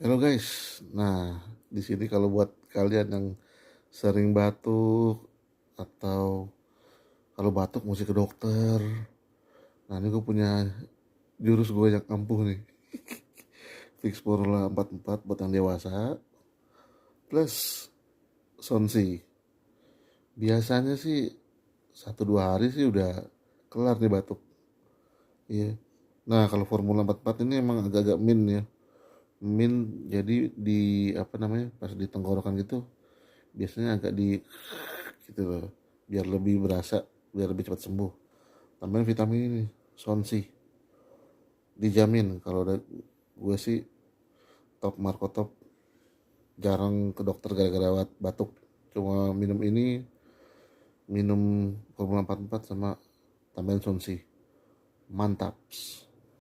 Halo guys, nah di sini kalau buat kalian yang sering batuk atau kalau batuk mesti ke dokter, nah ini gue punya jurus gue yang ampuh nih, Fix Formula 44 buat yang dewasa plus Sonsi. Biasanya sih 1-2 hari sih udah kelar nih batuk. Iya. Nah kalau Formula 44 ini emang agak-agak min ya, min jadi di apa namanya pas di tenggorokan gitu biasanya agak di gitu loh, biar lebih berasa, biar lebih cepat sembuh. Tambahin vitamin ini Sonsi, dijamin kalau ada gue sih top Marco top, jarang ke dokter gara-gara batuk, cuma minum ini, minum Formula 44 sama tambahin Sonsi, mantap.